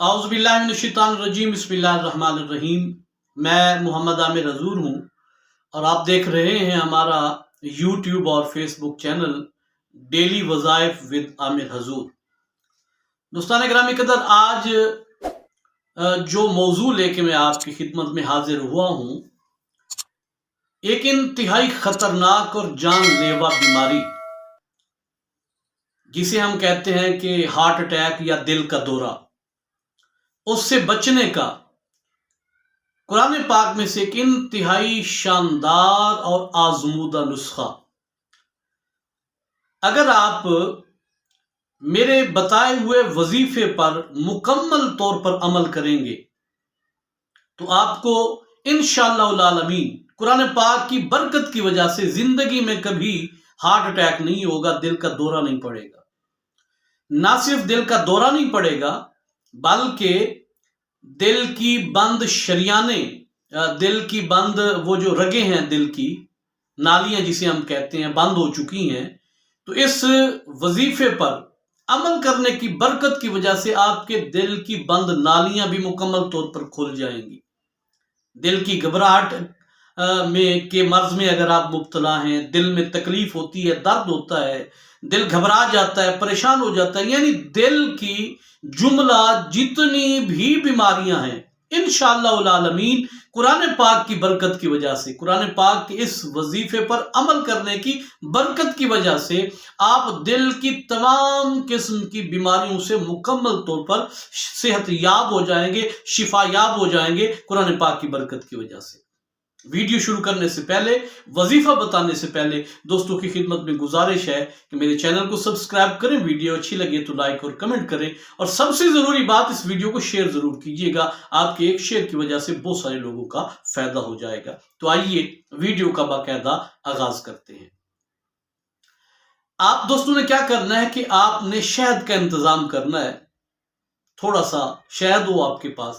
اعوذ باللہ من الشیطان الرجیم، بسم اللہ الرحمن الرحیم۔ میں محمد عامر حضور ہوں اور آپ دیکھ رہے ہیں ہمارا یوٹیوب اور فیس بک چینل ڈیلی وظائف ود عامر حضور۔ دوستان گرامی قدر، آج جو موضوع لے کے میں آپ کی خدمت میں حاضر ہوا ہوں، ایک انتہائی خطرناک اور جان لیوا بیماری جسے ہم کہتے ہیں کہ ہارٹ اٹیک یا دل کا دورہ، اس سے بچنے کا قرآن پاک میں سے ایک انتہائی شاندار اور آزمودہ نسخہ۔ اگر آپ میرے بتائے ہوئے وظیفے پر مکمل طور پر عمل کریں گے تو آپ کو انشاءاللہ العالمین قرآن پاک کی برکت کی وجہ سے زندگی میں کبھی ہارٹ اٹیک نہیں ہوگا، دل کا دورہ نہیں پڑے گا۔ نہ صرف دل کا دورہ نہیں پڑے گا بلکہ دل کی بند شریانیں، دل کی بند وہ جو رگیں ہیں، دل کی نالیاں جسے ہم کہتے ہیں، بند ہو چکی ہیں۔ تو اس وظیفے پر عمل کرنے کی برکت کی وجہ سے آپ کے دل کی بند نالیاں بھی مکمل طور پر کھل جائیں گی۔ دل کی گھبراہٹ کے مرض میں اگر آپ مبتلا ہیں، دل میں تکلیف ہوتی ہے، درد ہوتا ہے، دل گھبرا جاتا ہے، پریشان ہو جاتا ہے، یعنی دل کی جملہ جتنی بھی بیماریاں ہیں، انشاءاللہ العالمین قرآن پاک کی برکت کی وجہ سے، قرآن پاک کے اس وظیفے پر عمل کرنے کی برکت کی وجہ سے آپ دل کی تمام قسم کی بیماریوں سے مکمل طور پر صحت یاب ہو جائیں گے، شفا یاب ہو جائیں گے قرآن پاک کی برکت کی وجہ سے۔ ویڈیو شروع کرنے سے پہلے، وظیفہ بتانے سے پہلے دوستوں کی خدمت میں گزارش ہے کہ میرے چینل کو سبسکرائب کریں، ویڈیو اچھی لگے تو لائک اور کمنٹ کریں، اور سب سے ضروری بات، اس ویڈیو کو شیئر ضرور کیجیے گا۔ آپ کے ایک شیئر کی وجہ سے بہت سارے لوگوں کا فائدہ ہو جائے گا۔ تو آئیے ویڈیو کا باقاعدہ آغاز کرتے ہیں۔ آپ دوستوں نے کیا کرنا ہے کہ آپ نے شہد کا انتظام کرنا ہے۔ تھوڑا سا شہد ہو آپ کے پاس،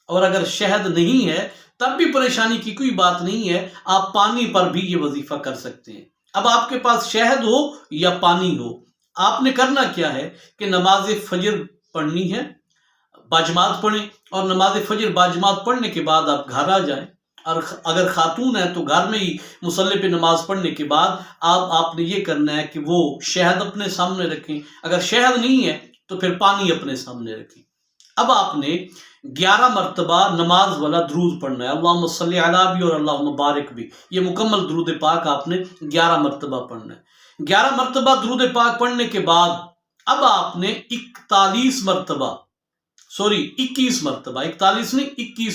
اور اگر شہد نہیں ہے تب بھی پریشانی کی کوئی بات نہیں ہے، آپ پانی پر بھی یہ وظیفہ کر سکتے ہیں۔ اب آپ کے پاس شہد ہو یا پانی ہو، آپ نے کرنا کیا ہے کہ نماز فجر پڑھنی ہے، باجماعت پڑھیں، اور نماز فجر باجماعت پڑھنے کے بعد آپ گھر آ جائیں، اور اگر خاتون ہے تو گھر میں ہی مصلی پہ نماز پڑھنے کے بعد آپ نے یہ کرنا ہے کہ وہ شہد اپنے سامنے رکھیں۔ اگر شہد نہیں ہے تو پھر پانی اپنے سامنے رکھیں۔ اب آپ نے 11 مرتبہ نماز والا درود پڑھنا ہے، اللہم صلی علی بھی اور اللہم بارک بھی۔ یہ مکمل درود پاک آپ نے 11 مرتبہ پڑھنا ہے۔ 11 مرتبہ درود پاک پڑھنے کے بعد اب آپ نے 41 مرتبہ 41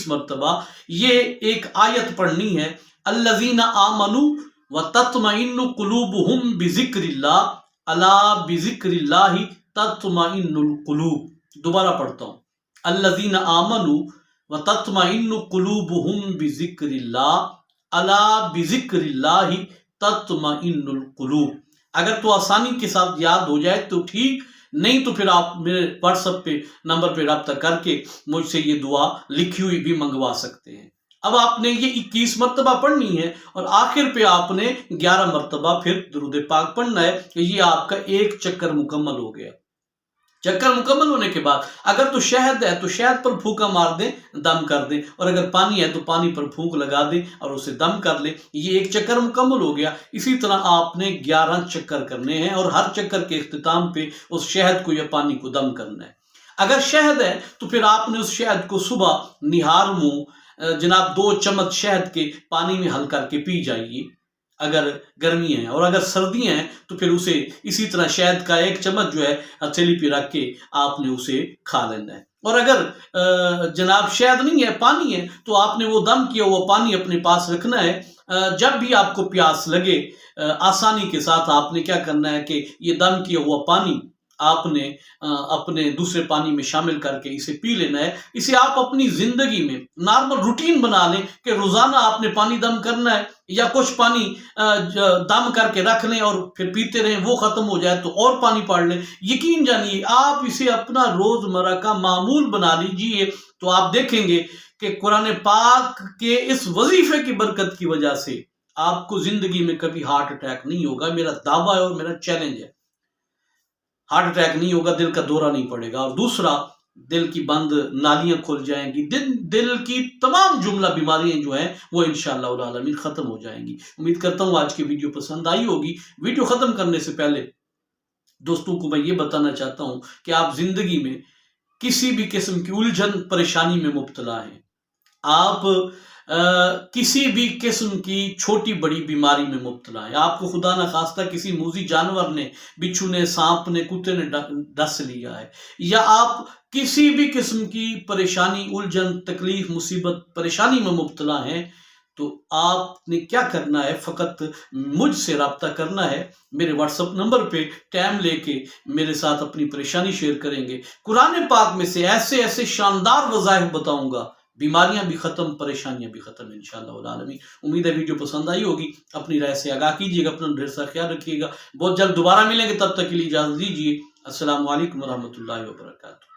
مرتبہ یہ ایک آیت پڑھنی ہے، الذین آمنوا وتطمئن قلوبہم بذکر اللہ، الا بذکر اللہ تطمئن القلوب۔ دوبارہ پڑھتا ہوں، الذین آمنوا وتطمئن قلوبہم بذکر اللہ، الا بذکر اللہ تطمئن القلوب۔ اگر تو آسانی کے ساتھ یاد ہو جائے تو ٹھیک، نہیں تو پھر آپ میرے واٹس ایپ پہ نمبر پہ رابطہ کر کے مجھ سے یہ دعا لکھی ہوئی بھی منگوا سکتے ہیں۔ اب آپ نے یہ 21 مرتبہ پڑھنی ہے، اور آخر پہ آپ نے 11 مرتبہ پھر درود پاک پڑھنا ہے۔ یہ آپ کا ایک چکر مکمل ہو گیا۔ چکر مکمل ہونے کے بعد اگر تو شہد ہے تو شہد پر پھونکا مار دیں، دم کر دیں، اور اگر پانی ہے تو پانی پر پھونک لگا دیں اور اسے دم کر لیں۔ یہ ایک چکر مکمل ہو گیا۔ اسی طرح آپ نے 11 چکر کرنے ہیں، اور ہر چکر کے اختتام پہ اس شہد کو یا پانی کو دم کرنا ہے۔ اگر شہد ہے تو پھر آپ نے اس شہد کو صبح نہار منہ جناب 2 چمچ شہد کے پانی میں حل کر کے پی جائیے اگر گرمی ہے، اور اگر سردیاں ہیں تو پھر اسے اسی طرح شہد کا 1 چمچ جو ہے ہتھیلی پہ رکھ کے آپ نے اسے کھا لینا ہے۔ اور اگر جناب شہد نہیں ہے، پانی ہے، تو آپ نے وہ دم کیا ہوا پانی اپنے پاس رکھنا ہے۔ جب بھی آپ کو پیاس لگے، آسانی کے ساتھ آپ نے کیا کرنا ہے کہ یہ دم کیا ہوا پانی آپ نے اپنے دوسرے پانی میں شامل کر کے اسے پی لینا ہے۔ اسے آپ اپنی زندگی میں نارمل روٹین بنا لیں کہ روزانہ آپ نے پانی دم کرنا ہے، یا کچھ پانی دم کر کے رکھ لیں اور پھر پیتے رہیں، وہ ختم ہو جائے تو اور پانی پڑھ لیں۔ یقین جانیے آپ اسے اپنا روزمرہ کا معمول بنا لیجئے تو آپ دیکھیں گے کہ قرآن پاک کے اس وظیفے کی برکت کی وجہ سے آپ کو زندگی میں کبھی ہارٹ اٹیک نہیں ہوگا۔ میرا دعویٰ ہے اور میرا چیلنج ہے، ہارٹ اٹیک نہیں ہوگا، دل کا دورہ نہیں پڑے گا۔ اور دوسرا، دل کی بند نالیاں کھل جائیں گی، دل کی تمام جملہ بیماریاں جو ہیں وہ انشاءاللہ العالمین ختم ہو جائیں گی۔ امید کرتا ہوں آج کی ویڈیو پسند آئی ہوگی۔ ویڈیو ختم کرنے سے پہلے دوستوں کو میں یہ بتانا چاہتا ہوں کہ آپ زندگی میں کسی بھی قسم کی الجھن پریشانی میں مبتلا ہیں، آپ کسی بھی قسم کی چھوٹی بڑی بیماری میں مبتلا ہے، آپ کو خدا نخواستہ کسی موذی جانور نے، بچھو نے، سانپ نے، کتے نے ڈس لیا ہے، یا آپ کسی بھی قسم کی پریشانی، الجھن، تکلیف، مصیبت، پریشانی میں مبتلا ہیں، تو آپ نے کیا کرنا ہے، فقط مجھ سے رابطہ کرنا ہے۔ میرے واٹس اپ نمبر پہ ٹائم لے کے میرے ساتھ اپنی پریشانی شیئر کریں گے، قرآن پاک میں سے ایسے ایسے شاندار وظائف بتاؤں گا، بیماریاں بھی ختم، پریشانیاں بھی ختم انشاءاللہ العالمین۔ امید ہے ویڈیو پسند آئی ہوگی، اپنی رائے سے آگاہ کیجیے گا، اپنا ڈھیر سارا خیال رکھیے گا۔ بہت جلد دوبارہ ملیں گے، تب تک کے لیے اجازت دیجیے۔ السلام علیکم ورحمۃ اللہ وبرکاتہ۔